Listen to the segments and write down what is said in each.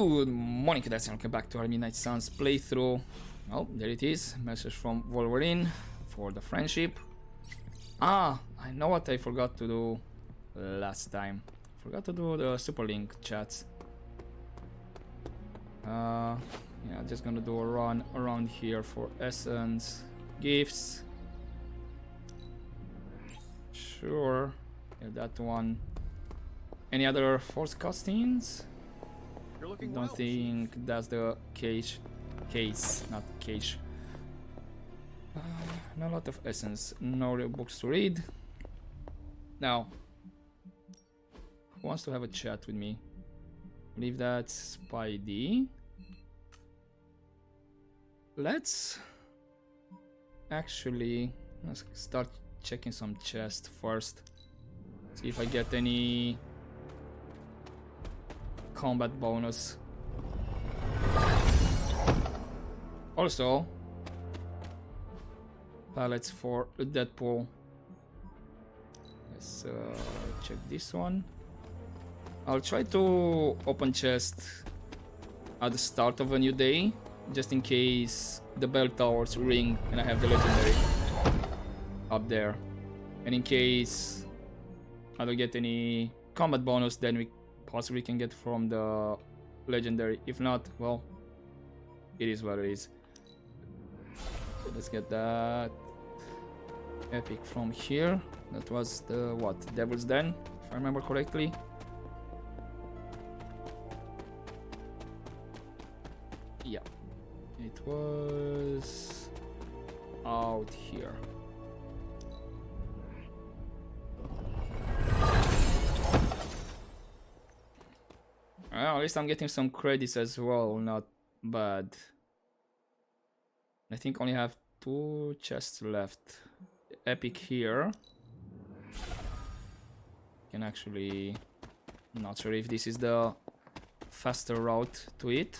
Good morning, cadets, and welcome back to our Midnight Suns playthrough. Oh, there it is. Message from Wolverine for the friendship. Ah, I know what I forgot to do last time. Forgot to do the super link chats. Yeah, just gonna do a run around here for essence, gifts. Sure, yeah, that one. Any other force castings? Don't think that's the case, not case. Not a lot of essence, no real books to read. Now, who wants to have a chat with me? I believe that's Spidey. Let's start checking some chests first. See if I get any combat bonus. Also, pallets for Deadpool. Let's check this one. I'll try to open chest at the start of a new day, just in case the bell towers ring and I have the legendary up there. And in case I don't get any combat bonus, then we possibly can get from the legendary. If not, well, it is what it is. So let's get that epic from here. That was the what? Devil's Den, if I remember correctly. Yeah, it was out here. Well, at least I'm getting some credits as well, not bad. I think only have 2 chests left. Epic here. Can actually... not sure if this is the faster route to it.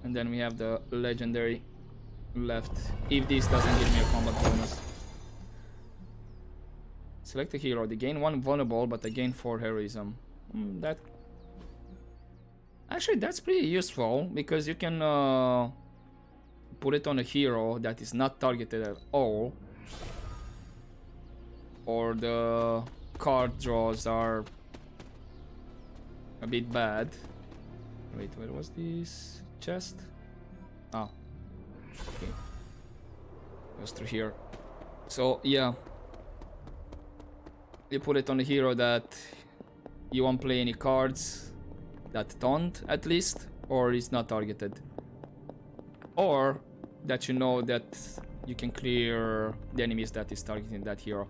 And then we have the legendary left, if this doesn't give me a combat bonus. Select a hero. They gain 1 vulnerable, but they gain 4 heroism. That actually, that's pretty useful because you can put it on a hero that is not targeted at all, or the card draws are a bit bad. Wait, where was this chest? Oh, okay, it was through here. So yeah, you put it on a hero that you won't play any cards that don't, at least, or is not targeted, or that you know that you can clear the enemies that is targeting that hero.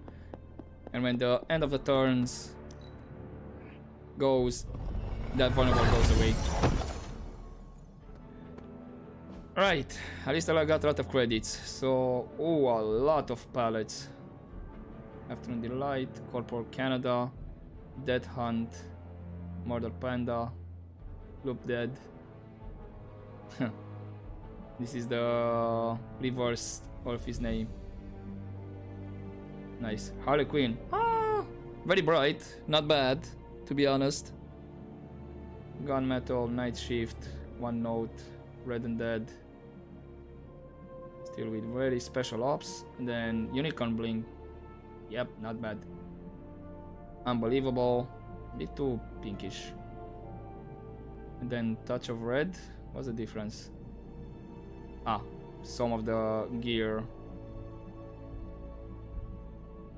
And when the end of the turns goes, that vulnerable goes away. Right, at least I got a lot of credits. So, oh, a lot of pallets. Afternoon Delight, Corporal Canada, Dead Hunt, Murder Panda, Loop Dead. This is the reverse of his name. Nice. Harley Quinn. Ah, very bright. Not bad, to be honest. Gunmetal, Night Shift, One Note, Red and Dead. Still with very special ops. And then Unicorn Bling. Yep, not bad. Unbelievable. A bit too pinkish. And then Touch of Red. What's the difference? Ah, some of the gear,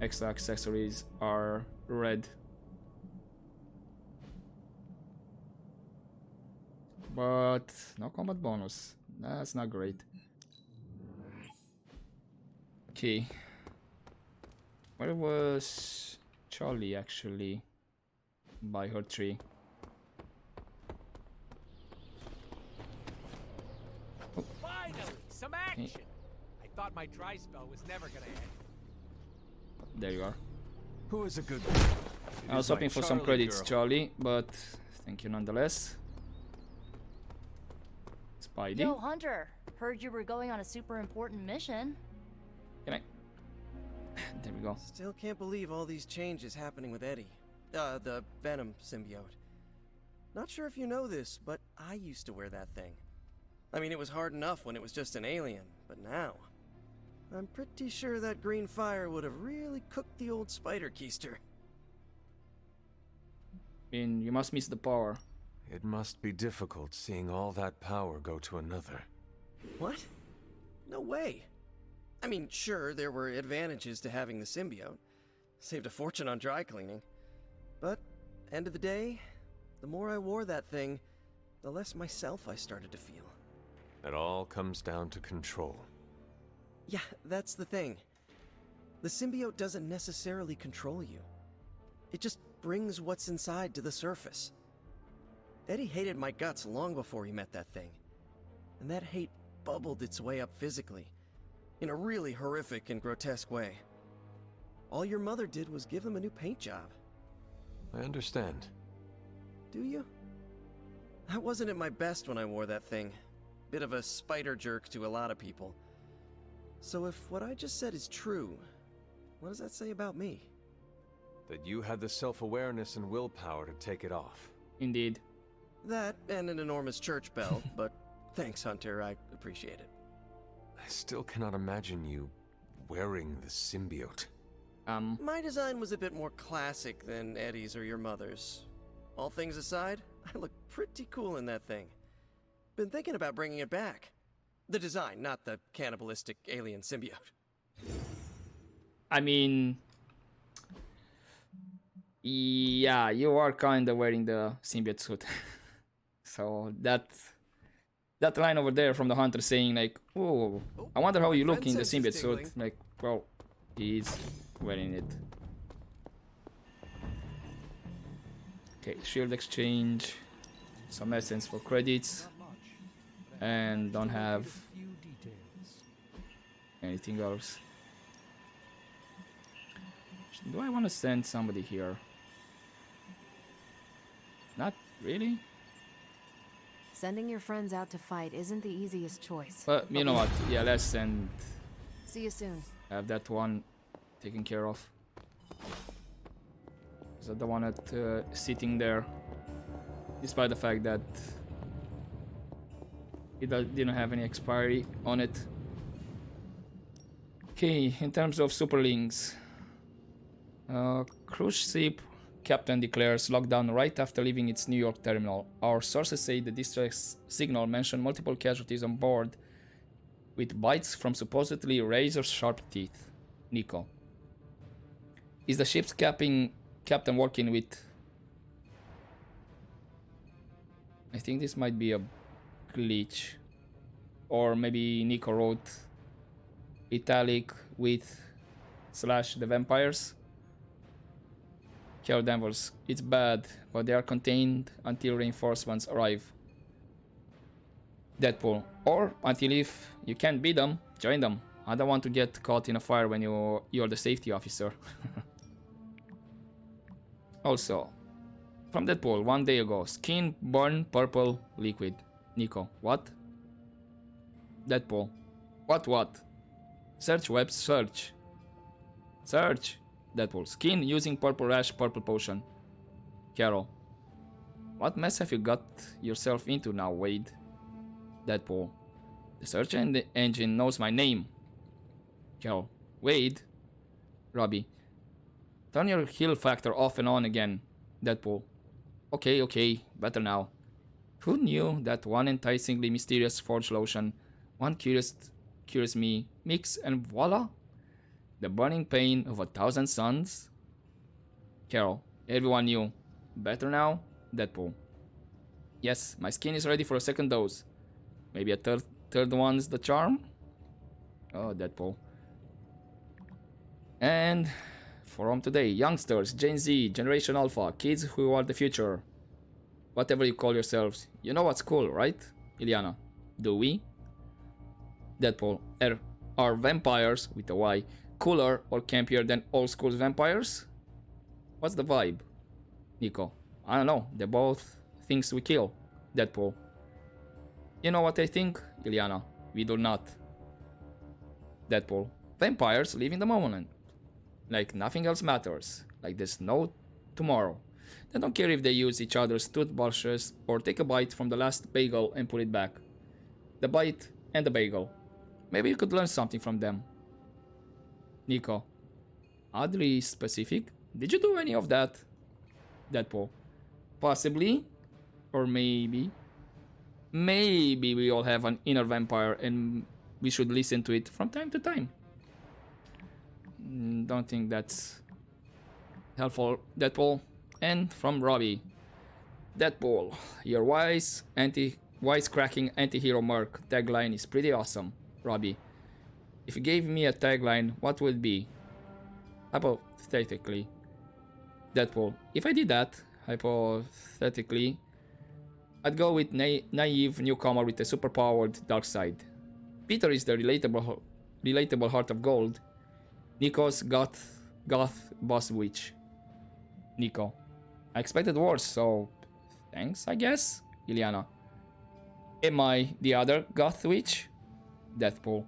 extra accessories are red. But no combat bonus. That's not great. Okay. Where was Charlie actually? By her tree. Oh. Finally, some action! Okay. I thought my dry spell was never gonna end. There you are. Who is a good I was hoping for some credits, Charlie, but thank you nonetheless. Spidey. Yo, Hunter. Heard you were going on a super important mission. Can I? There we go. Still can't believe all these changes happening with Eddie. The Venom symbiote. Not sure if you know this, but I used to wear that thing. I mean, it was hard enough when it was just an alien, but now... I'm pretty sure that green fire would have really cooked the old spider keister. I mean, you must miss the power. It must be difficult seeing all that power go to another. What? No way. I mean, sure, there were advantages to having the symbiote. Saved a fortune on dry cleaning. But, end of the day, the more I wore that thing, the less myself I started to feel. It all comes down to control. Yeah, that's the thing. The symbiote doesn't necessarily control you. It just brings what's inside to the surface. Eddie hated my guts long before he met that thing. And that hate bubbled its way up physically, in a really horrific and grotesque way. All your mother did was give him a new paint job. I understand. Do you? I wasn't at my best when I wore that thing. Bit of a spider jerk to a lot of people. So if what I just said is true, what does that say about me? That you had the self-awareness and willpower to take it off. Indeed. That and an enormous church bell, but thanks, Hunter, I appreciate it. I still cannot imagine you wearing the symbiote. My design was a bit more classic than Eddie's or your mother's. All things aside, I look pretty cool in that thing. Been thinking about bringing it back. The design, not the cannibalistic alien symbiote. I mean, yeah, you are kind of wearing the symbiote suit. So that line over there from the hunter saying like, "Oh, I wonder how you look in the symbiote suit." Like, well, he's wearing it. Okay, shield exchange, some essence for credits, and don't have anything else. Do I want to send somebody here? Not really. Sending your friends out to fight isn't the easiest choice. But you know what? Yeah, let's send. See you soon. Have that one taken care of. Is that the one that sitting there? Despite the fact that it didn't have any expiry on it. Okay, in terms of superlings, cruise ship captain declares lockdown right after leaving its New York terminal. Our sources say the distress signal mentioned multiple casualties on board with bites from supposedly razor-sharp teeth. Nico. Is the ship's captain working with... I think this might be a glitch. Or maybe Nico wrote italic with / the vampires. Carol Danvers. It's bad, but they are contained until reinforcements arrive. Deadpool. Or until if you can't beat them, join them. I don't want to get caught in a fire when you're the safety officer. Also, from Deadpool, 1 day ago, skin burn purple liquid. Nico, what? Deadpool, what? Search web search. Search. Deadpool, skin using purple rash, purple potion. Carol, what mess have you got yourself into now, Wade? Deadpool, the search engine knows my name. Carol, Wade. Robbie, turn your heal factor off and on again. Deadpool, okay, better now. Who knew that one enticingly mysterious forge lotion, one curious me, mix and voila? The burning pain of 1,000 suns? Carol, everyone knew. Better now? Deadpool, yes, my skin is ready for a second dose. Maybe a third one's the charm? Oh, Deadpool. And from today, youngsters, Gen Z, Generation Alpha, kids who are the future. Whatever you call yourselves, you know what's cool, right? Ileana, do we? Deadpool, are vampires, with a Y, cooler or campier than old school vampires? What's the vibe? Nico, I don't know, they're both things we kill. Deadpool, you know what I think? Ileana, we do not. Deadpool, vampires live in the moment. Like nothing else matters. Like there's no tomorrow. They don't care if they use each other's toothbrushes or take a bite from the last bagel and put it back. The bite and the bagel. Maybe you could learn something from them. Nico. Oddly specific. Did you do any of that? Deadpool. Possibly. Or maybe. Maybe we all have an inner vampire and we should listen to it from time to time. Don't think that's helpful, Deadpool. And from Robbie. Deadpool, your wisecracking anti-hero merc tagline is pretty awesome, Robbie. If you gave me a tagline, what would it be? Hypothetically. Deadpool, if I did that, hypothetically, I'd go with naive newcomer with a superpowered dark side. Peter is the relatable heart of gold. Nico's goth boss witch. Nico. I expected worse, so thanks, I guess. Ileana. Am I the other goth witch? Deadpool.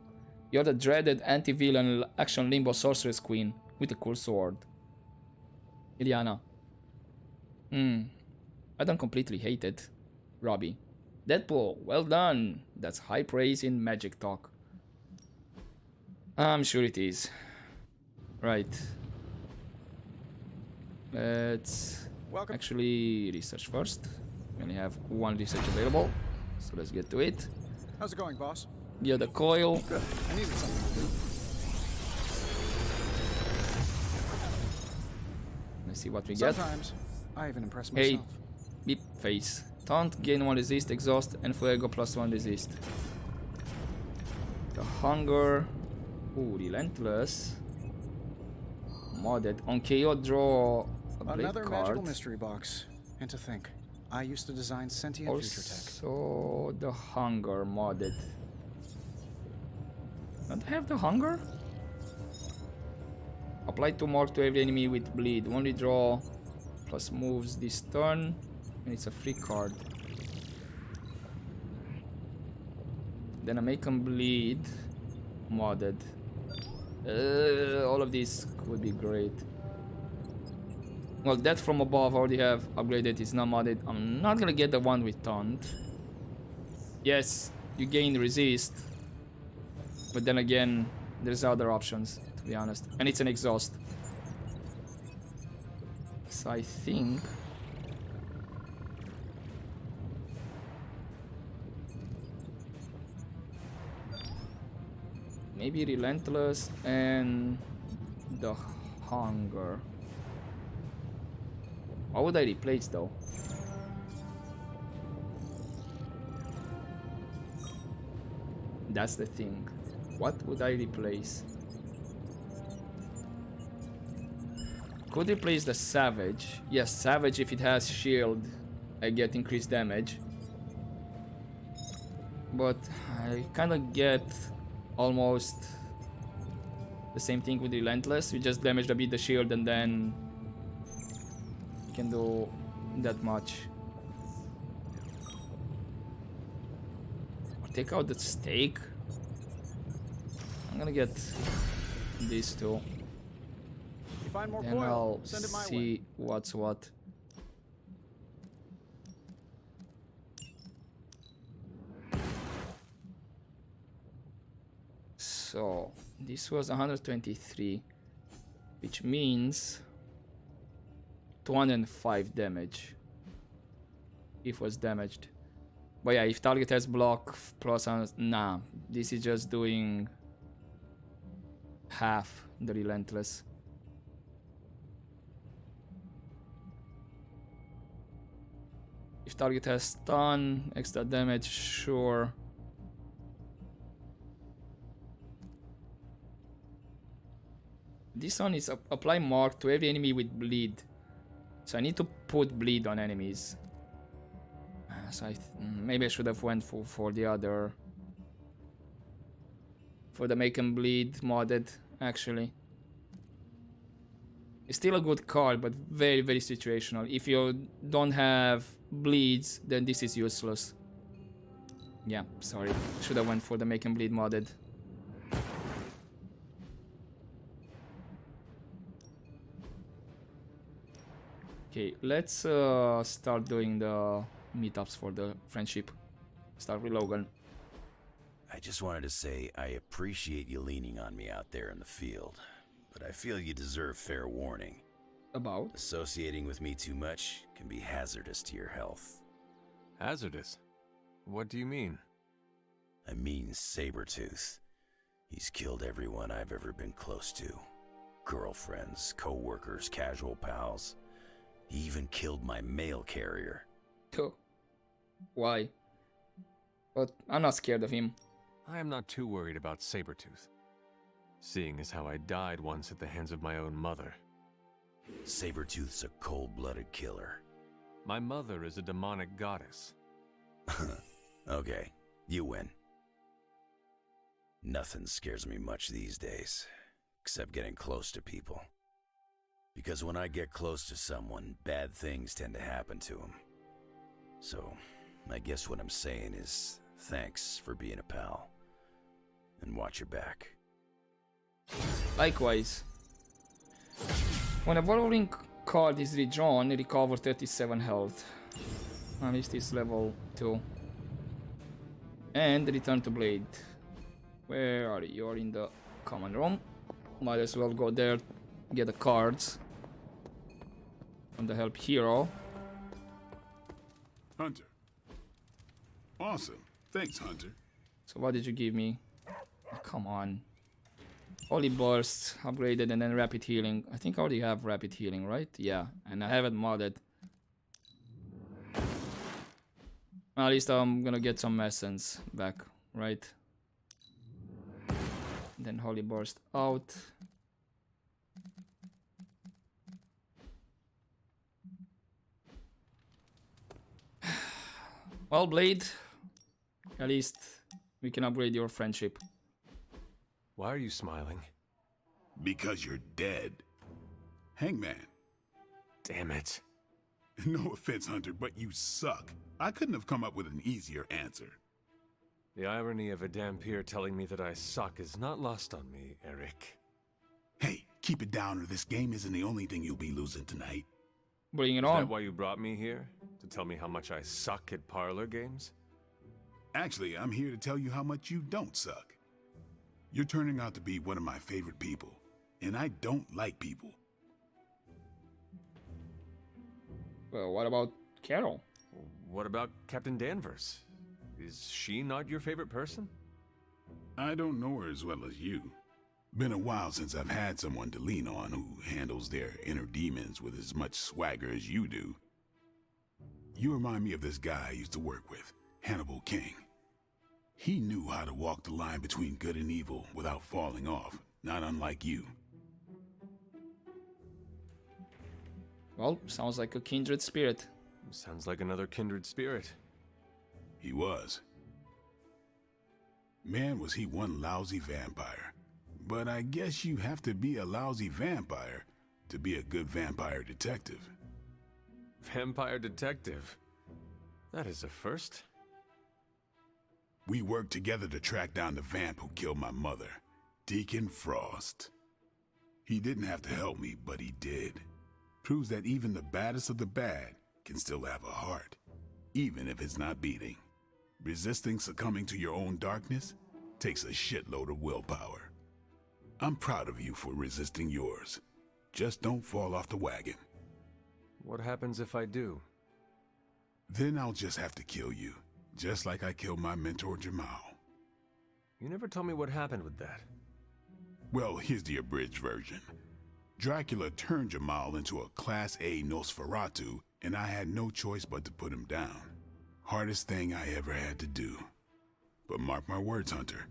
You're the dreaded anti-villain action limbo sorceress queen with a cool sword. Ileana. I don't completely hate it. Robbie. Deadpool, well done. That's high praise in magic talk. I'm sure it is. Right. Let's actually research first. We only have one research available, so let's get to it. How's it going, boss? Yeah, the coil. Good. I needed something to do. Let's see what we get. Sometimes I even impress Hey, myself. beep face. Taunt, gain 1 resist, exhaust, and fuego plus 1 resist. The hunger. Ooh, relentless. Modded. On KO, draw a blade Another card. magical mystery box. And to think, I used to design sentient future tech. Also, the hunger modded. Don't have the hunger? Apply 2 more to every enemy with bleed. Only draw plus moves this turn. And it's a free card. Then I make them bleed. Modded. All of these would be great. Well, that from above I already have upgraded. It's not modded. I'm not gonna get the one with taunt. Yes, you gain resist. But then again, there's other options, to be honest. And it's an exhaust. So I think... maybe relentless and the hunger. What would I replace though? That's the thing. What would I replace? Could replace the savage. Yes, savage if it has shield, I get increased damage. But I kind of get almost the same thing with relentless. You just damage a bit the shield and then you can do that much. Or take out the stake. I'm gonna get these two. You find more Then coil, I'll send it my way. see what's what. So this was 123, which means 205 damage if was damaged. But yeah, if target has block plus nah, this is just doing half the relentless. If target has stun, extra damage, sure. This one is apply mark to every enemy with bleed. So I need to put bleed on enemies. So maybe I should have went for the other. For the make 'em bleed modded, actually. It's still a good card, but very, very situational. If you don't have bleeds, then this is useless. Yeah, sorry. Should have went for the make 'em bleed modded. Okay, let's start doing the meetups for the friendship. Start with Logan. I just wanted to say I appreciate you leaning on me out there in the field, but I feel you deserve fair warning. About? Associating with me too much can be hazardous to your health. Hazardous? What do you mean? I mean Sabretooth. He's killed everyone I've ever been close to. Girlfriends, co-workers, casual pals. He even killed my mail carrier. Oh. Why? But I'm not scared of him. I am not too worried about Sabretooth, seeing as how I died once at the hands of my own mother. Sabretooth's a cold-blooded killer. My mother is a demonic goddess. Okay, you win. Nothing scares me much these days, except getting close to people. Because when I get close to someone, bad things tend to happen to them. So, I guess what I'm saying is, thanks for being a pal. And watch your back. Likewise. When a following card is redrawn, recover 37 health. At least it's level 2. And return to Blade. Where are you? You're in the common room. Might as well go there, get the cards from the help hero. Hunter. Awesome. Thanks, Hunter. So what did you give me? Oh, come on. Holy Burst, upgraded, and then Rapid Healing. I think I already have Rapid Healing, right? Yeah, and I have it modded. At least I'm gonna get some essence back, right? Then Holy Burst out. Well, Blade, at least we can upgrade your friendship. Why are you smiling? Because you're dead. Hangman. Damn it. No offense, Hunter, but you suck. I couldn't have come up with an easier answer. The irony of a Dampier telling me that I suck is not lost on me, Eric. Hey, keep it down or this game isn't the only thing you'll be losing tonight. Bring it Is on. that why you brought me here? To tell me how much I suck at parlor games? Actually, I'm here to tell you how much you don't suck. You're turning out to be one of my favorite people, and I don't like people. Well, what about Carol? What about Captain Danvers? Is she not your favorite person? I don't know her as well as you. Been a while since I've had someone to lean on who handles their inner demons with as much swagger as you do. You remind me of this guy I used to work with, Hannibal King. He knew how to walk the line between good and evil without falling off, not unlike you. Well, sounds like a kindred spirit. Sounds like another kindred spirit. He was. Man, was he one lousy vampire. But I guess you have to be a lousy vampire to be a good vampire detective. Vampire detective? That is a first. We worked together to track down the vamp who killed my mother, Deacon Frost. He didn't have to help me, but he did. Proves that even the baddest of the bad can still have a heart, even if it's not beating. Resisting succumbing to your own darkness takes a shitload of willpower. I'm proud of you for resisting yours. Just don't fall off the wagon. What happens if I do? Then I'll just have to kill you, just like I killed my mentor Jamal. You never told me what happened with that. Well, here's the abridged version. Dracula turned Jamal into a Class A Nosferatu, and I had no choice but to put him down. Hardest thing I ever had to do. But mark my words, Hunter.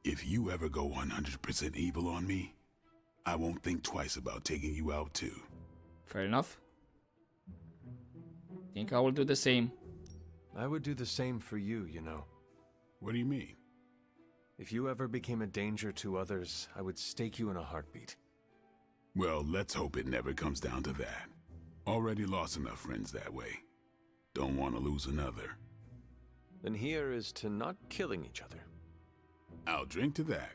If you ever go 100% evil on me, I won't think twice about taking you out too. Fair enough. Think I will do the same. I would do the same for you, you know. What do you mean? If you ever became a danger to others, I would stake you in a heartbeat. Well, let's hope it never comes down to that. Already lost enough friends that way. Don't want to lose another. Then here is to not killing each other. I'll drink to that.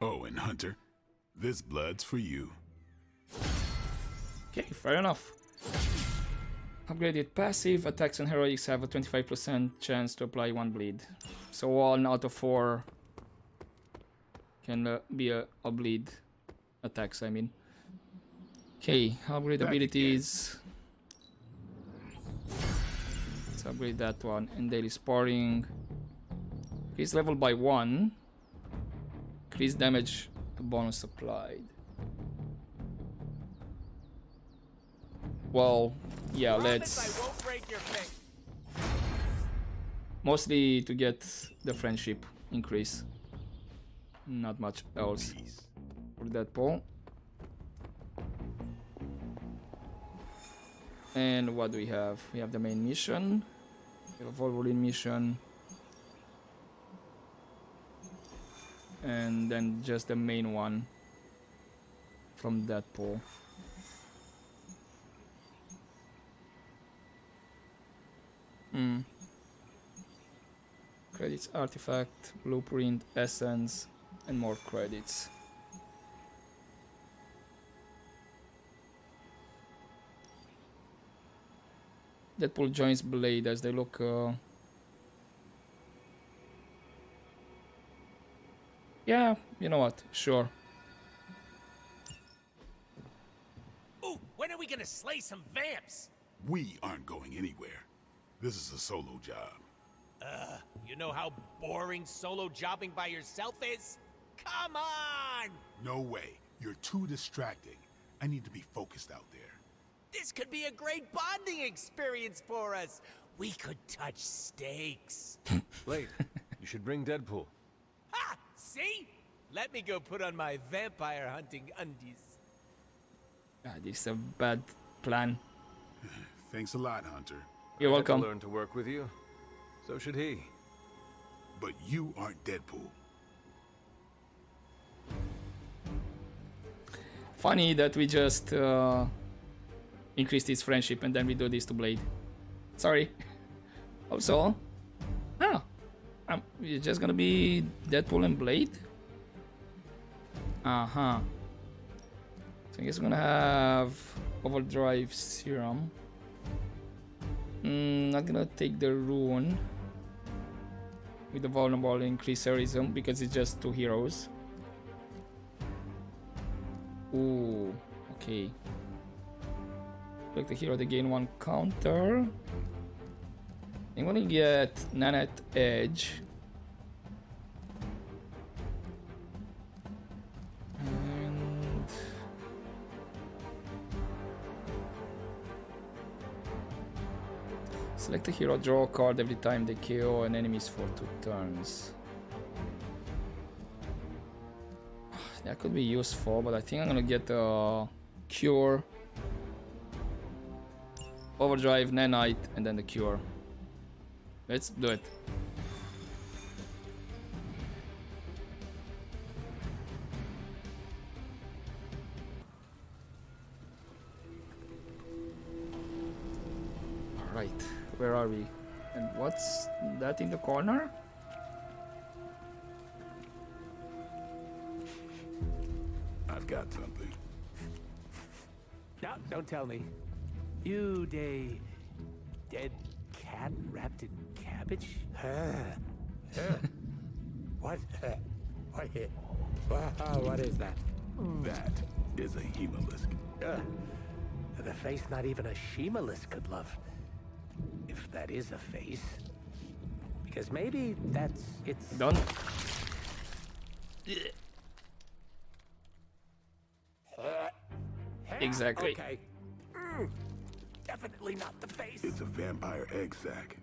Oh, and Hunter, this blood's for you. Okay, fair enough. Upgraded passive attacks and heroics have a 25% chance to apply 1 bleed. So 1 out of 4 can be a bleed attacks, I mean. Okay, upgrade abilities. Let's upgrade that one. And daily sparring. Increase level by 1. Increase damage bonus applied. Well, yeah, let's... I won't break your face. Mostly to get the friendship increase. Not much else for Deadpool. And what do we have? We have the main mission. We have a Wolverine mission. And then just the main one from Deadpool. Credits, artifact, blueprint, essence, and more credits. Deadpool joins Blade as they look. Yeah, you know what? Sure. Ooh, when are we gonna slay some vamps? We aren't going anywhere. This is a solo job. You know how boring solo jobbing by yourself is? Come on! No way. You're too distracting. I need to be focused out there. This could be a great bonding experience for us. We could touch steaks. Blade, you should bring Deadpool. Ha! See? Let me go put on my vampire hunting undies. Ah, this is a bad plan. Thanks a lot, Hunter. You're I had to welcome. learn to work with you. So should he. But you aren't Deadpool. Funny that we just increased his friendship and then we do this to Blade. Sorry. Also, you're just gonna be Deadpool and Blade? Uh-huh. So I guess we're gonna have Overdrive Serum. Not gonna take the Rune with the Vulnerable Increase Heroism because it's just 2 heroes. Ooh, okay. Select the hero to gain 1 counter. I'm gonna get Nanite Edge. And select a hero, draw a card every time they KO an enemies for 2 turns. That could be useful, but I think I'm gonna get a Cure, Overdrive, Nanite, and then the Cure. Let's do it. Alright, where are we? And what's that in the corner? I've got something. No, don't tell me. You dead cat wrapped in cabbage? What? What is that? That is a hemolisk. The face not even a shemalisk could love. If that is a face. Because maybe it's... Done. Exactly. Okay. Definitely not the face. It's a vampire egg sac,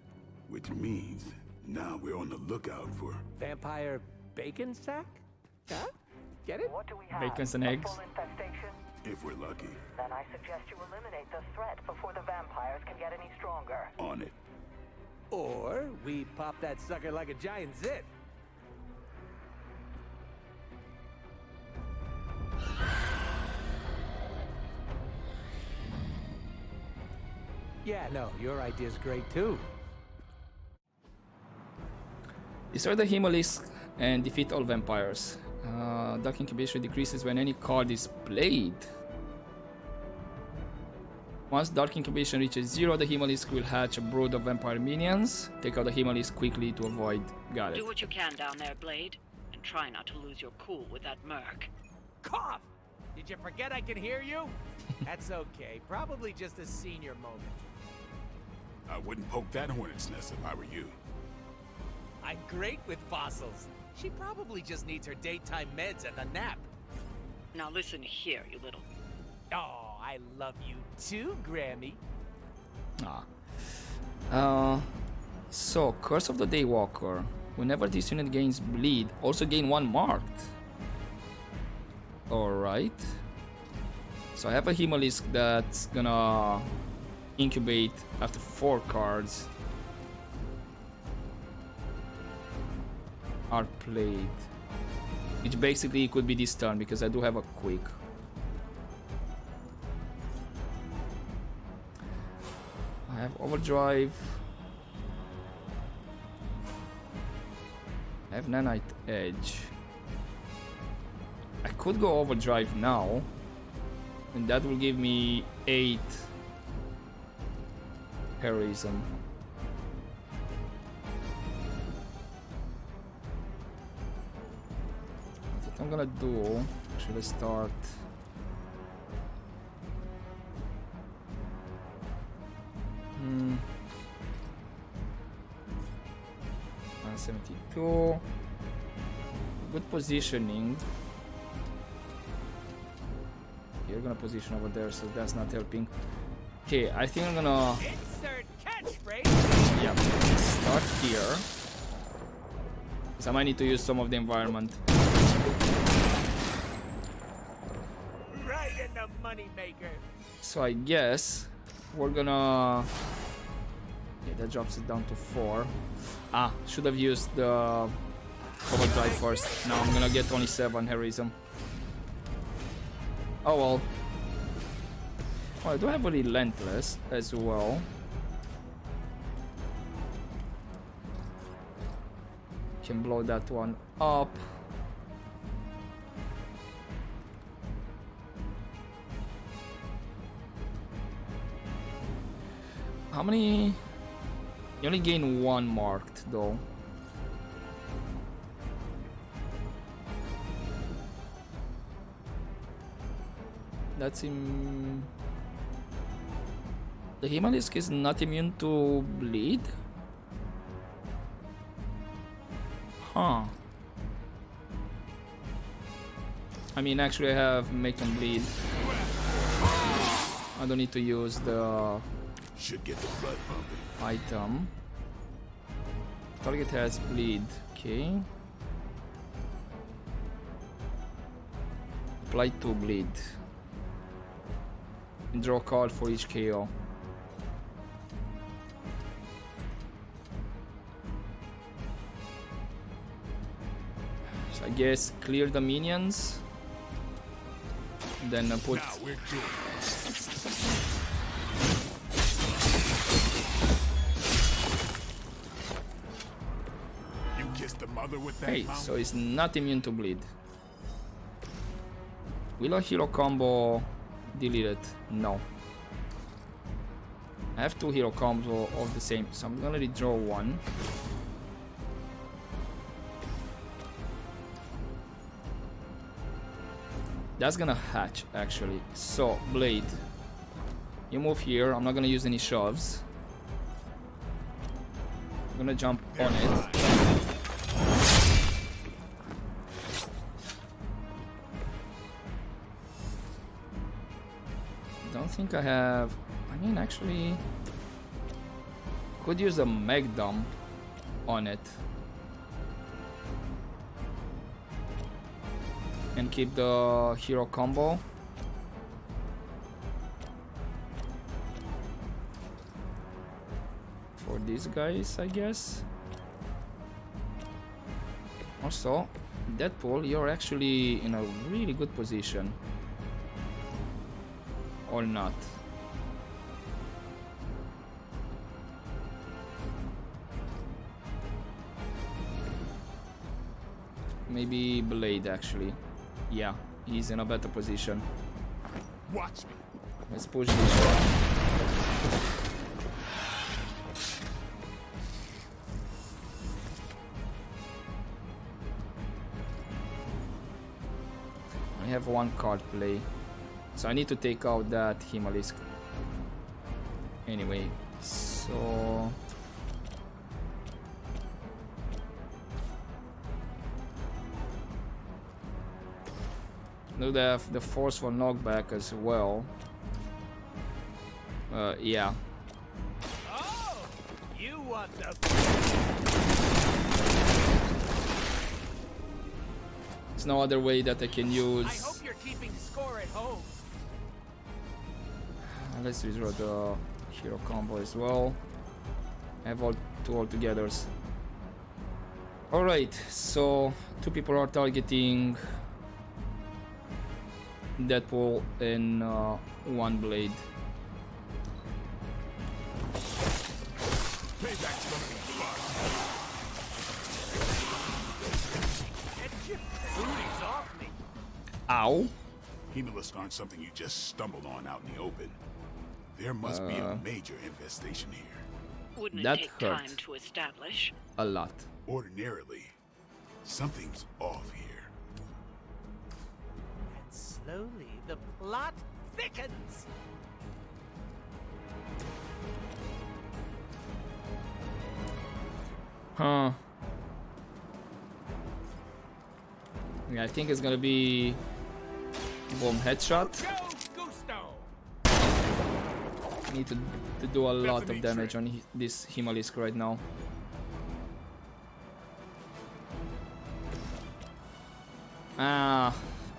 which means now we're on the lookout for... Vampire bacon sack? Huh? Get it? What do we have? Bacons and A eggs. full infestation? If we're lucky. Then I suggest you eliminate the threat before the vampires can get any stronger. On it. Or we pop that sucker like a giant zit. Yeah, no, your idea's great too. Destroy the Hemolisk and defeat all vampires. Dark incubation decreases when any card is played. Once dark incubation reaches 0, the Hemalisk will hatch a brood of vampire minions. Take out the Hemalisk quickly to avoid. Got it. Do what you can down there, Blade. And try not to lose your cool with that merc. Cough! Did you forget I can hear you? That's okay. Probably just a senior moment. I wouldn't poke that hornet's nest if I were you. I'm great with fossils. She probably just needs her daytime meds and a nap. Now listen here, you little... Oh, I love you too, Grammy. So, Curse of the Daywalker. Whenever this unit gains bleed, also gain 1 marked. Alright. So I have a Hemalisk that's gonna incubate after 4 cards are played. Which basically could be this turn because I do have a quick. I have Overdrive. I have Nanite Edge. I could go Overdrive now, and that will give me 8 heroism. What I'm gonna do, should I start? 172. Good positioning. You're gonna position over there, so that's not helping. Okay, I think I'm gonna... Insert catchphrase. Yeah, start here. So I might need to use some of the environment. Right in the moneymaker. So I guess we're gonna... Yeah, that drops it down to 4. Ah, should have used the Overdrive first. Now I'm gonna get only 7 heroism. Oh well. Oh, I do have a Relentless as well. Can blow that one up. How many? You only gain 1 marked though. That's him. The Hemalisk is not immune to bleed? Huh. I mean, actually I have make them bleed. I don't need to use the Should get the blood pumping. item. Target has bleed. Okay. Apply 2 bleed. And draw a card for each KO. So I guess clear the minions. Then put. Now we're doing it. You kissed the mother with that Hey, mouth? so it's not immune to bleed. Will a hero combo delete it? No. I have 2 hero combos of the same, so I'm gonna redraw 1. That's gonna hatch actually. So, Blade, you move here. I'm not gonna use any shoves. I'm gonna jump on it. Don't think I have. I mean, actually, could use a Meg Dump on it and keep the hero combo. For these guys, I guess. Also, Deadpool, you're actually in a really good position. Or not. Maybe Blade actually. Yeah, he's in a better position. Watch me. Let's push this one. I have one card play, so I need to take out that Himalisk. Anyway, so do they have the forceful knockback as well? Yeah. Oh, you want the... There's no other way that I can use. I hope you're keeping score at home. Let's redraw the hero combo as well. I have all two altogether. Alright, so two people are targeting Deadpool and one blade. Ow. Hemolisk aren't something you just stumbled on out in the open. There must be a major infestation here. Wouldn't That it take hurt. time to establish? A lot. Ordinarily, something's off here. And slowly the plot thickens. Huh. Yeah, I think it's gonna be boom headshot. Need to do a lot of damage on this Himalisk right now.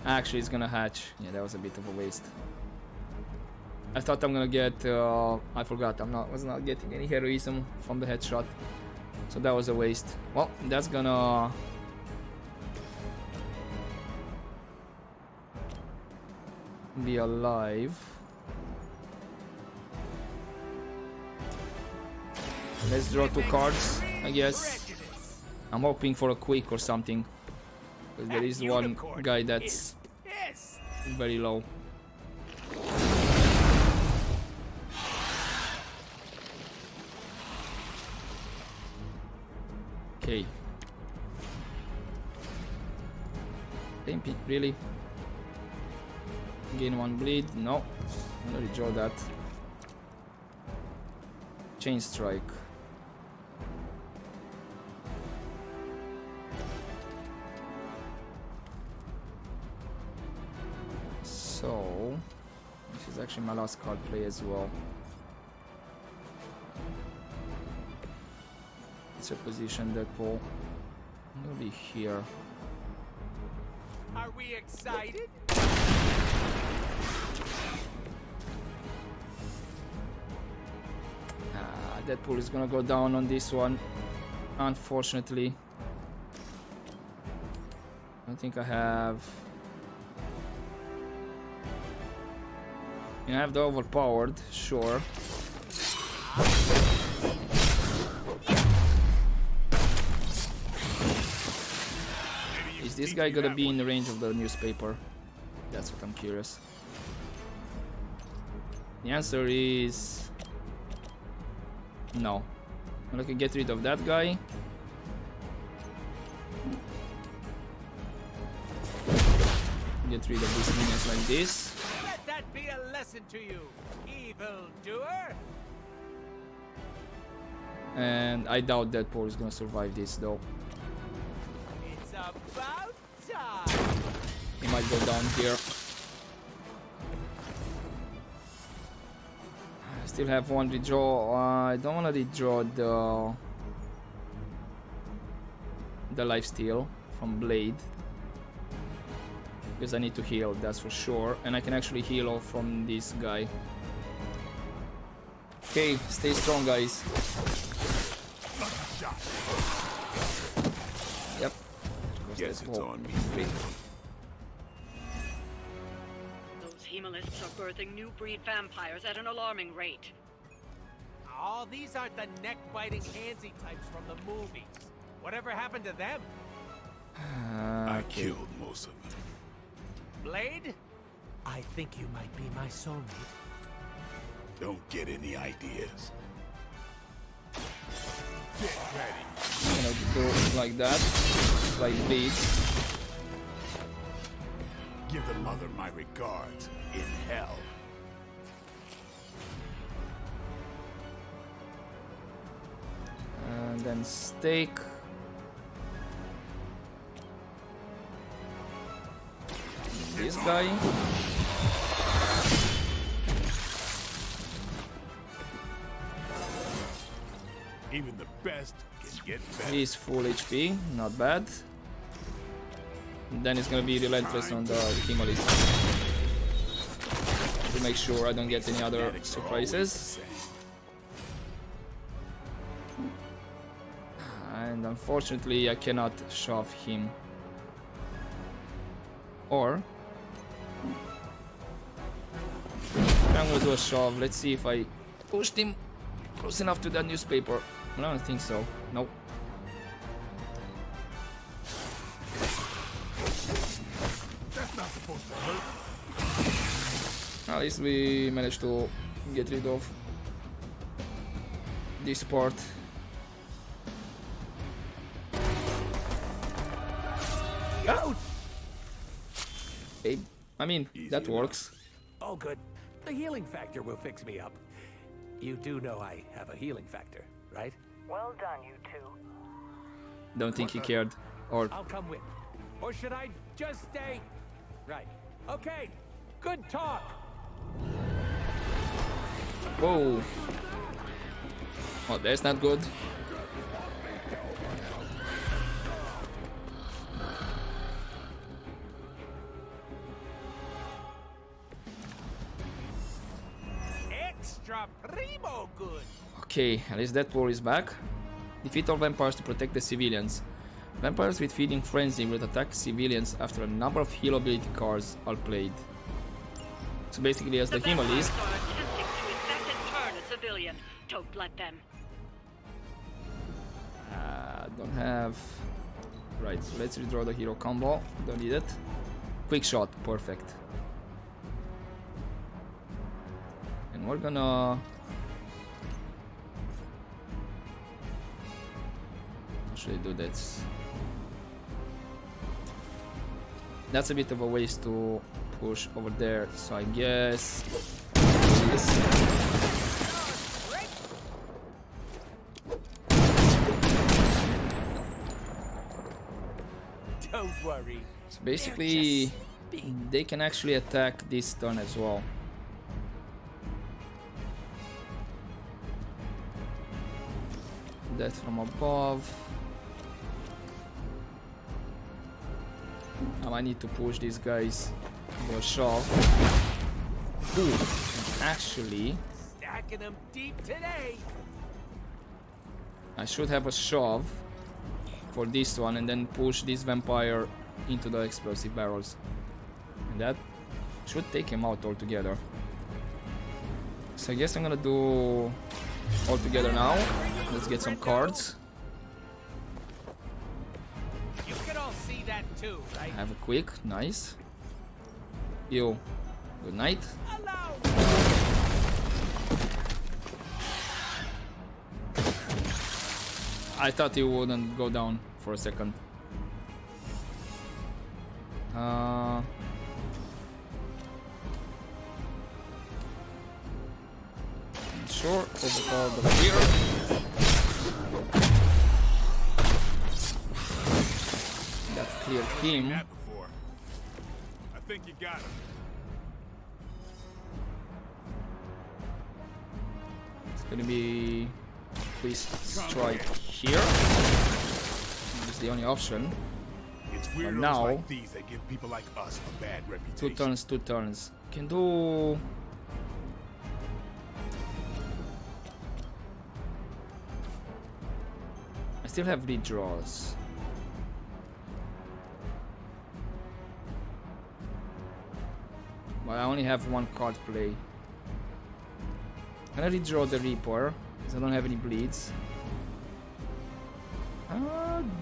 Actually it's gonna hatch. Yeah, that was a bit of a waste. I thought I'm gonna get I forgot was not getting any heroism from the headshot. So that was a waste. Well, that's gonna be alive. Let's draw two cards, I guess. I'm hoping for a quick or something. Because there is one guy that's very low. Okay. Really? Gain one bleed? No. I'm gonna redraw that. Chain strike. So this is actually my last card play as well. It's a position Deadpool. I'm gonna be here. Are we excited? Deadpool is gonna go down on this one, unfortunately. I don't think I have. I have the overpowered, sure. Is this guy gonna be in the range of the newspaper? That's what I'm curious. The answer is no. I'm gonna get rid of that guy. Get rid of these minions like this. Let that be a lesson to you, evil doer. And I doubt Deadpool is gonna survive this though. It's about time. He might go down here. I still have one redraw. I don't want to redraw the lifesteal from Blade. Because I need to heal, that's for sure. And I can actually heal off from this guy. Okay, stay strong, guys. Yep. Guess it's on me. Those Hemalisks are birthing new breed vampires at an alarming rate. Oh, these aren't the neck-biting handsy types from the movies. Whatever happened to them? I killed most of them. Blade? I think you might be my soulmate. Don't get any ideas. Get ready. I'm gonna do it like that. Like bleeds. Give the mother my regards in hell. And then steak. This guy. Even the best can get better. He's full HP, not bad. And then it's gonna be relentless on the Himalis to make sure I don't get any other surprises. And unfortunately I cannot shove him. Or I'm gonna do a shove. Let's see if I pushed him close enough to that newspaper. I don't think so. Nope. That's not supposed to hurt. At least we managed to get rid of this part. Ouch! Hey, I mean, that works. Oh, good. The healing factor will fix me up. You do know I have a healing factor, right? Well done, you two. Don't think he cared. Or I'll come with. Or should I just stay? Right. Okay. Good talk. whoa. Oh, that's not good. Extra primo good. Okay, at least Deadpool is back. Defeat all vampires to protect the civilians. Vampires with feeding frenzy will attack civilians after a number of heal ability cards are played. So basically, as the Himalis, Vampires are attempting to infect and turn a civilian. Don't let them. don't have. Right, so let's redraw the hero combo. Don't need it. Quick shot, perfect. And we're gonna. Should I do this? That's a bit of a waste to push over there, so I guess this. Don't worry. So basically, they can actually attack this turn as well. That from above. Now I need to push these guys for a shove. Ooh, actually, Stacking them deep today. I should have a shove for this one and then push this vampire into the explosive barrels. And that should take him out altogether. So I guess I'm gonna do all together now. Let's get some cards. You can all see that too, right? Have a quick, nice. You, good night. I thought he wouldn't go down for a second. Sure, overcall the fear. That cleared him. I think you got him. It's gonna be please strike here. It's the only option. It's But weirdos now, like these that give people like us a bad reputation. two turns. Can do. I still have redraws. But I only have one card play. Can I redraw the Reaper? Because I don't have any bleeds.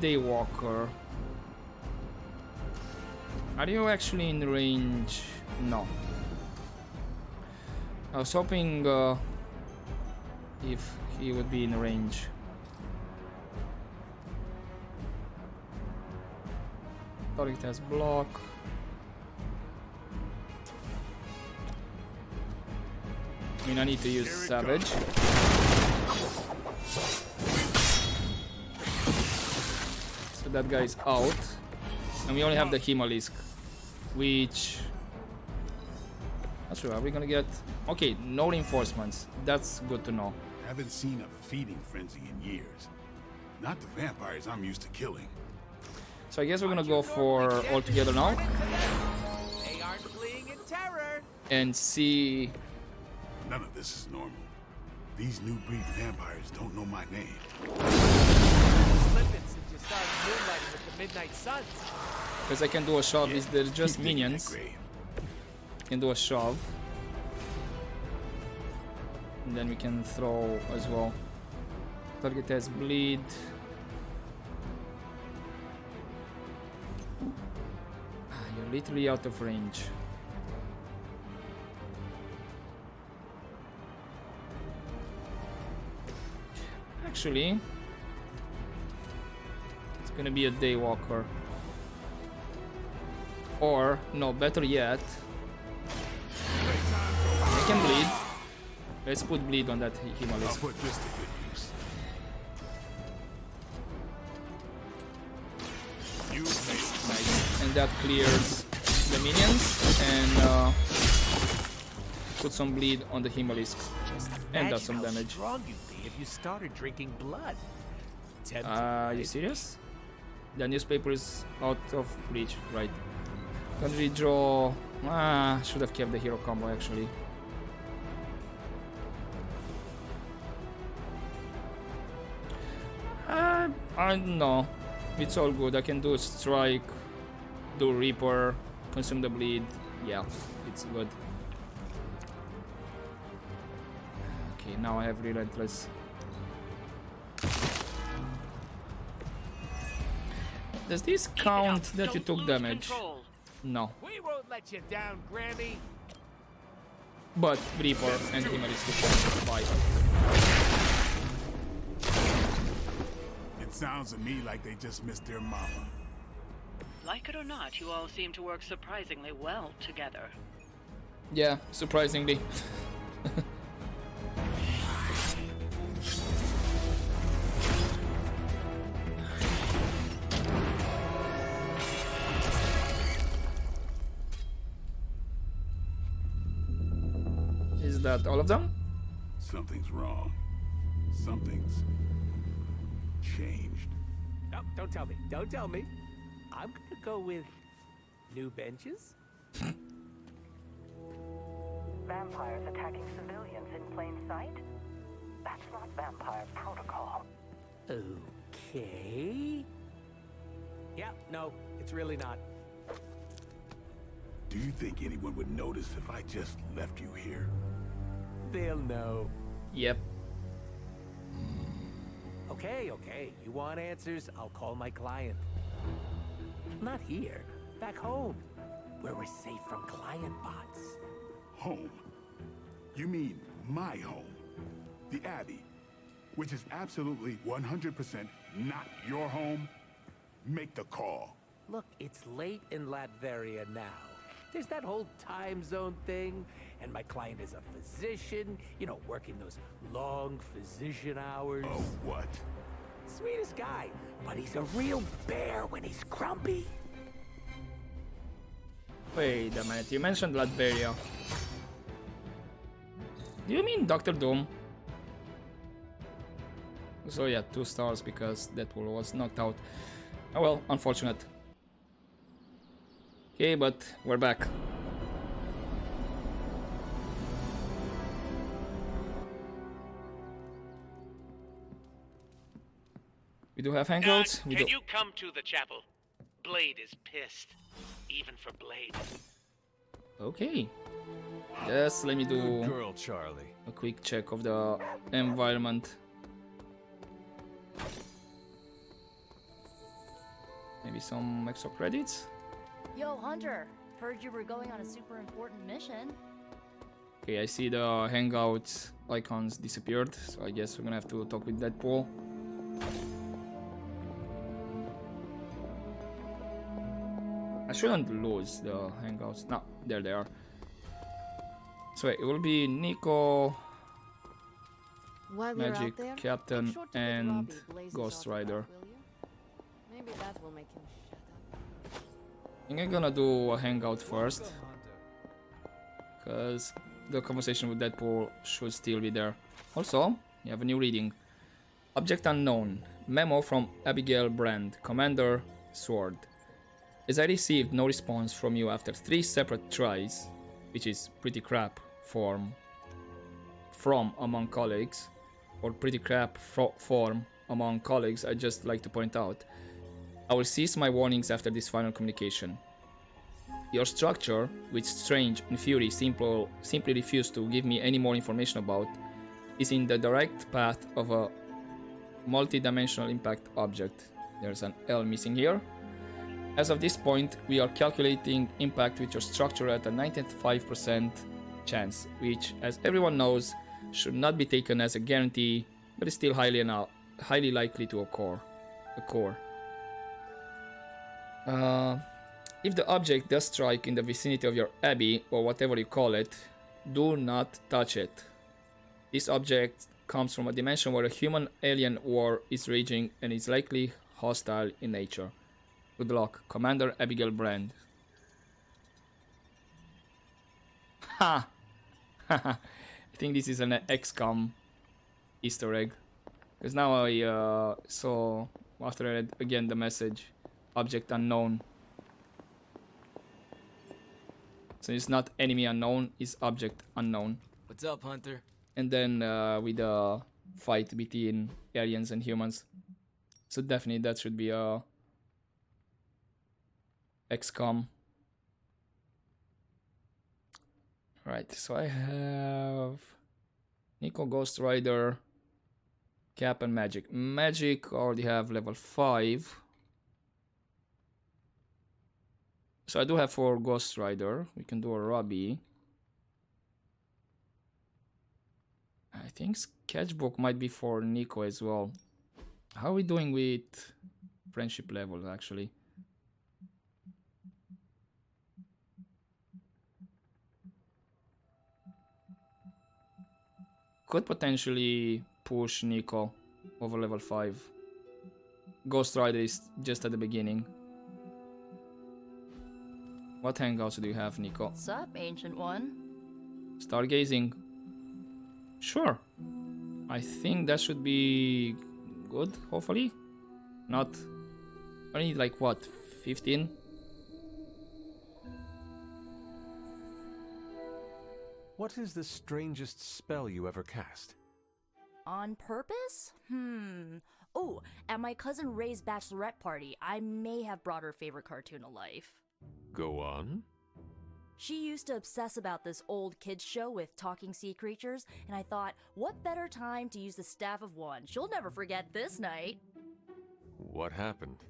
Daywalker. Are you actually in range? No. I was hoping if he would be in range. Target has block. I mean, I need to use Savage. So that guy is out. And we only have the Himalisk, which... Not sure, are we gonna get... Okay, no reinforcements. That's good to know. Haven't seen a feeding frenzy in years. Not the vampires I'm used to killing. So I guess we're gonna go for all together now. They aren't fleeing in terror. And see... None of this is normal. These new breed vampires don't know my name. Slipping since you started moonlighting with the midnight suns. Because I can do a shove, is they're just minions. Can do a shove. And then we can throw as well. Target has bleed. You're literally out of range. Actually, it's gonna be a Daywalker. Or, no, better yet, I can bleed. Let's put bleed on that Himalaya. I'll put this to good use. Nice. And that clears the minions and put some bleed on the Himalisk. And does some damage. Strong you'd be if you started drinking blood. Are you serious? The newspaper is out of reach, right? Can redraw. Should have kept the hero combo actually. I don't know. It's all good. I can do strike, do Reaper, consume the bleed. Yeah, it's good. Okay, now I have Relentless. Does this count that you took damage? No. We won't let you down, Grammy. But Reaper and Himalisk is fine. It sounds to me like they just missed their mama. Like it or not, you all seem to work surprisingly well together. Yeah, surprisingly. Is that all of them? Something's wrong. Something's changed. No, don't tell me. Don't tell me. I'm gonna go with new benches. Vampires attacking civilians in plain sight? That's not vampire protocol. Okay. Yeah, no, it's really not. Do you think anyone would notice if I just left you here? They'll know. Yep. Okay, okay. You want answers? I'll call my client. Not here. Back home. Where we're safe from client bots. Home? You mean my home? The Abbey, which is absolutely 100% not your home? Make the call. Look, it's late in Latveria now. There's that whole time zone thing, and my client is a physician, you know, working those long physician hours. Oh, what? Sweetest guy, but he's a real bear when he's grumpy. Wait a minute, you mentioned Latveria. Do you mean Dr. Doom? So yeah, 2 stars because Deadpool was knocked out. Oh well, unfortunate. Okay, but we're back. We do have hangouts. Can you come to the chapel? Blade is pissed. Even for Blade. Okay. Yes, let me do Good girl, Charlie. a quick check of the environment. Maybe some extra credits. Yo, Hunter. Heard you were going on a super important mission. Okay, I see the hangout icons disappeared, so I guess we're gonna have to talk with Deadpool. I shouldn't lose the hangouts. No, there they are. So it will be Nico, While you're Magic, out there, Captain, make sure to give and Robbie Blaze's Ghost autograph, Rider. will you? Maybe that will make him shut up. I think I'm gonna do a hangout first, because the conversation with Deadpool should still be there. Also, you have a new reading. Object unknown. Memo from Abigail Brand, Commander, Sword. As I received no response from you after 3 separate tries, which is pretty crap from among colleagues, or pretty crap form among colleagues, I just like to point out, I will cease my warnings after this final communication. Your structure, which Strange and Fury simply refuse to give me any more information about, is in the direct path of a multi-dimensional impact object. There's an L missing here. As of this point, we are calculating impact with your structure at a 95% chance, which, as everyone knows, should not be taken as a guarantee, but is still highly likely to occur. If the object does strike in the vicinity of your abbey, or whatever you call it, do not touch it. This object comes from a dimension where a human-alien war is raging and is likely hostile in nature. Good luck, Commander Abigail Brand. Ha! I think this is an XCOM Easter egg. Because now I saw, after I read again the message, object unknown. So it's not enemy unknown, it's object unknown. What's up, Hunter? And then with the fight between aliens and humans. So definitely that should be a XCOM. Right, so I have Nico, Ghost Rider, Cap, and Magic. Magic already have level 5. So I do have 4 Ghost Rider. We can do a Robbie. I think Sketchbook might be for Nico as well. How are we doing with friendship levels actually? Could potentially push Nico over level 5. Ghost Rider is just at the beginning. What hangouts do you have, Nico? What's up, Ancient One? Stargazing. Sure. I think that should be good, hopefully. Not... I need like what, 15? What is the strangest spell you ever cast? On purpose? Oh, at my cousin Ray's bachelorette party, I may have brought her favorite cartoon to life. Go on. She used to obsess about this old kids show with talking sea creatures, and I thought, what better time to use the Staff of One? She'll never forget this night. What happened?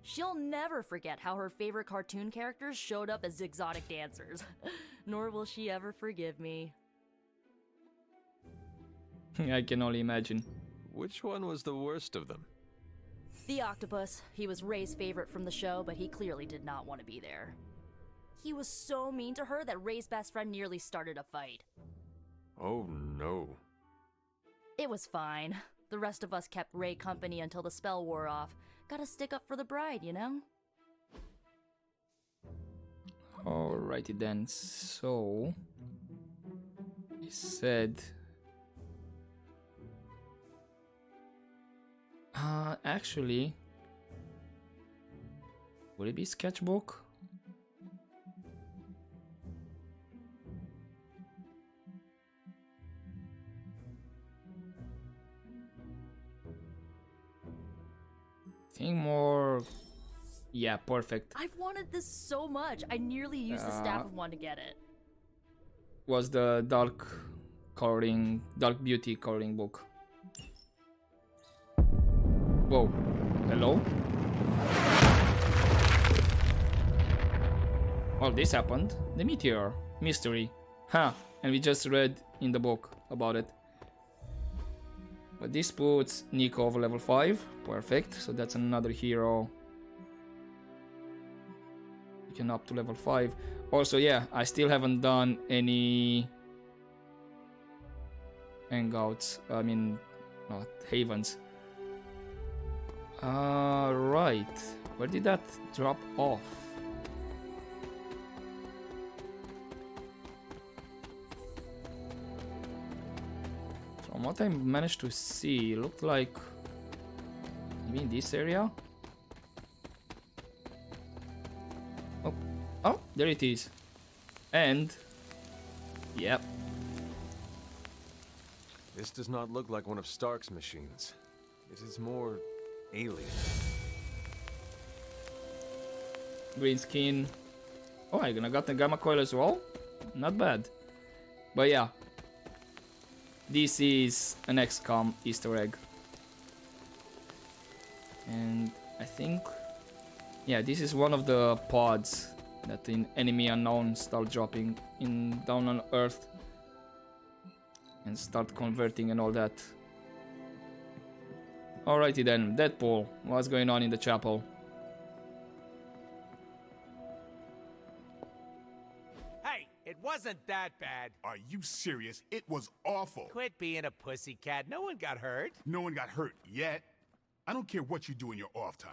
She'll never forget how her favorite cartoon characters showed up as exotic dancers. Nor will she ever forgive me. I can only imagine. Which one was the worst of them? The octopus. He was Ray's favorite from the show, but he clearly did not want to be there. He was so mean to her that Ray's best friend nearly started a fight. Oh no. It was fine. The rest of us kept Ray company until the spell wore off. Gotta stick up for the bride, you know? Alrighty then, so... I said... actually... Would it be Sketchbook? Think more... Yeah, perfect. I've wanted this so much. I nearly used the Staff of One to get it. Was the dark beauty coloring book. Whoa. Hello? Well, this happened. The meteor. Mystery. Huh. and we just read in the book about it. But this puts Nico over level 5. Perfect. So that's another hero. You can up to level 5. Also, yeah, I still haven't done any hangouts. I mean, not havens. Right. Where did that drop off? From what I managed to see, it looked like maybe in this area. Oh, there it is. And yep. This does not look like one of Stark's machines. It is more alien. Green skin. Oh, I got the gamma coil as well. Not bad. But yeah. This is an XCOM Easter egg. And I think, yeah, this is one of the pods that in Enemy Unknown start dropping in down on Earth and start converting and all that. Alrighty then, Deadpool, what's going on in the chapel? Hey, it wasn't that bad. Are you serious? It was awful. Quit being a pussycat. No one got hurt. No one got hurt yet. I don't care what you do in your off time.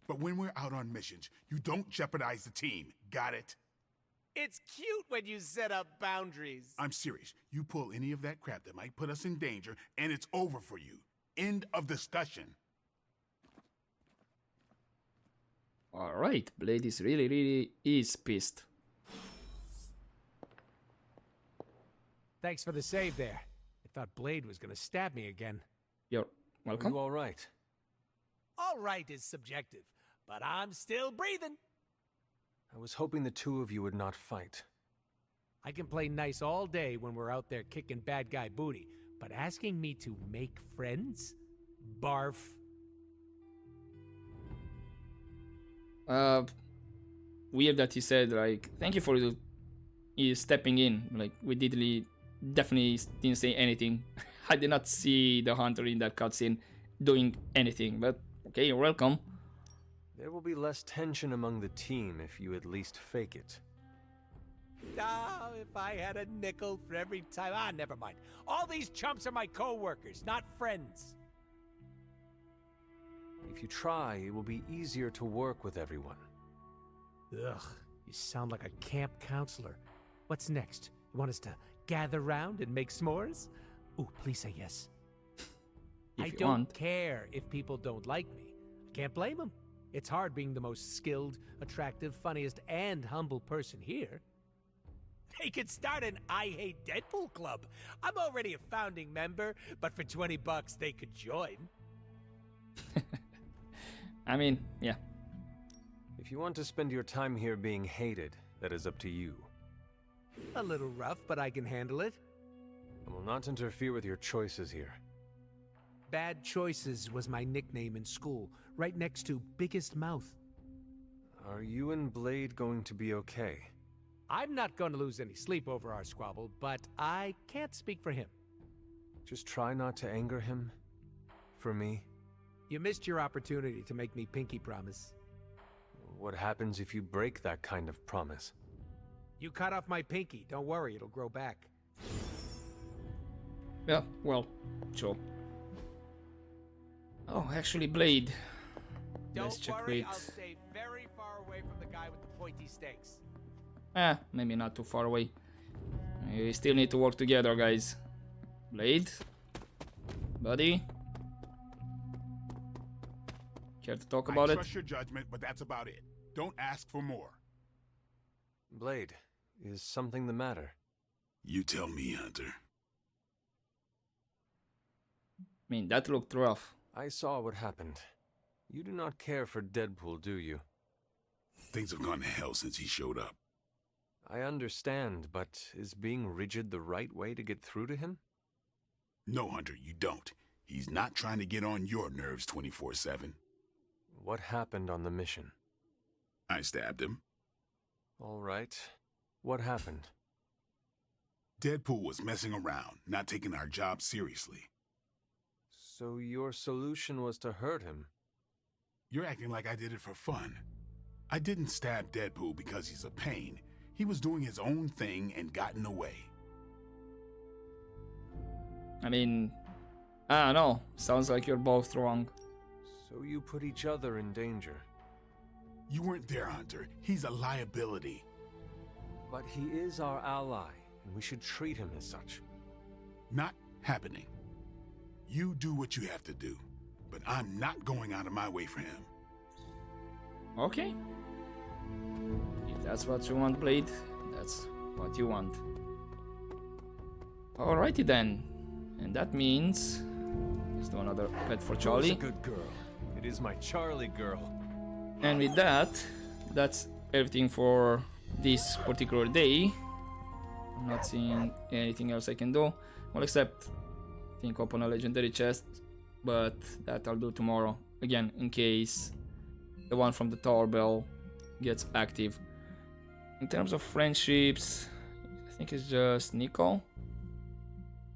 But when we're out on missions, you don't jeopardize the team. Got it? It's cute when you set up boundaries. I'm serious. You pull any of that crap that might put us in danger, and it's over for you. End of discussion. Alright, Blade is really is pissed. Thanks for the save there. I thought Blade was gonna stab me again. You're welcome. Are you all right? All right is subjective, but I'm still breathing. I was hoping the two of you would not fight. I can play nice all day when we're out there kicking bad guy booty, but asking me to make friends? Barf. Weird that he said, like, thank you for stepping in. Like, we definitely didn't say anything. I did not see the hunter in that cutscene doing anything, but okay, you're welcome. There will be less tension among the team if you at least fake it. Oh, if I had a nickel for every time. Ah, never mind. All these chumps are my co-workers, not friends. If you try, it will be easier to work with everyone. Ugh, you sound like a camp counselor. What's next? You want us to gather round and make s'mores? Ooh, please say yes. I don't care if people don't like me. I can't blame them. It's hard being the most skilled, attractive, funniest, and humble person here. They could start an I Hate Deadpool club. I'm already a founding member, but for $20 they could join. I mean, yeah. If you want to spend your time here being hated, that is up to you. A little rough, but I can handle it. I will not interfere with your choices here. Bad Choices was my nickname in school, right next to Biggest Mouth. Are you and Blade going to be okay? I'm not going to lose any sleep over our squabble, but I can't speak for him. Just try not to anger him. For me. You missed your opportunity to make me pinky promise. What happens if you break that kind of promise? You cut off my pinky. Don't worry, it'll grow back. Yeah, well, sure. Oh, actually, Blade. Let's check worry, with... I'll stay very far away from the guy with the pointy stakes. Maybe not too far away. We still need to work together, guys. Blade? Buddy? Care to talk about I it? trust your judgment, but that's about it. Don't ask for more. Blade, is something the matter? You tell me, Hunter. I mean, that looked rough. I saw what happened. You do not care for Deadpool, do you? Things have gone to hell since he showed up. I understand, but is being rigid the right way to get through to him? No, Hunter, you don't. He's not trying to get on your nerves 24/7. What happened on the mission? I stabbed him. All right. What happened? Deadpool was messing around, not taking our job seriously. So your solution was to hurt him? You're acting like I did it for fun. I didn't stab Deadpool because he's a pain. He was doing his own thing and got in the way. I mean, I don't know. Sounds like you're both wrong. So you put each other in danger. You weren't there, Hunter. He's a liability. But he is our ally, and we should treat him as such. Not happening. You do what you have to do, but I'm not going out of my way for him. Okay. If that's what you want, Blade, that's what you want. Alrighty then. And that means... let's do another pet for Charlie. Who's a good girl? It is my Charlie girl. And with that, that's everything for this particular day. I'm not seeing anything else I can do. Well, except I think open a legendary chest, but that I'll do tomorrow. Again, in case the one from the Tower Bell gets active. In terms of friendships, I think it's just Nico.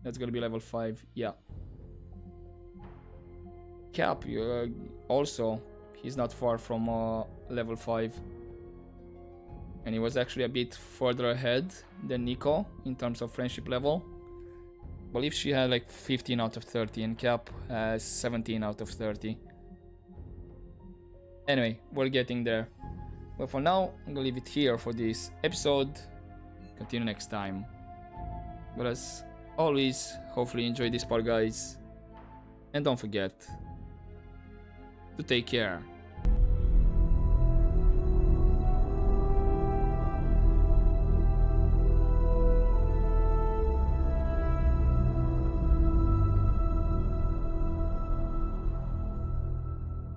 That's gonna be level 5, yeah. Cap, also, he's not far from level 5. And he was actually a bit further ahead than Nico in terms of friendship level. I believe she had like 15 out of 30 and Cap has 17 out of 30. Anyway, we're getting there. But for now, I'm gonna leave it here for this episode. Continue next time. But as always, hopefully you enjoyed this part, guys. And don't forget to take care.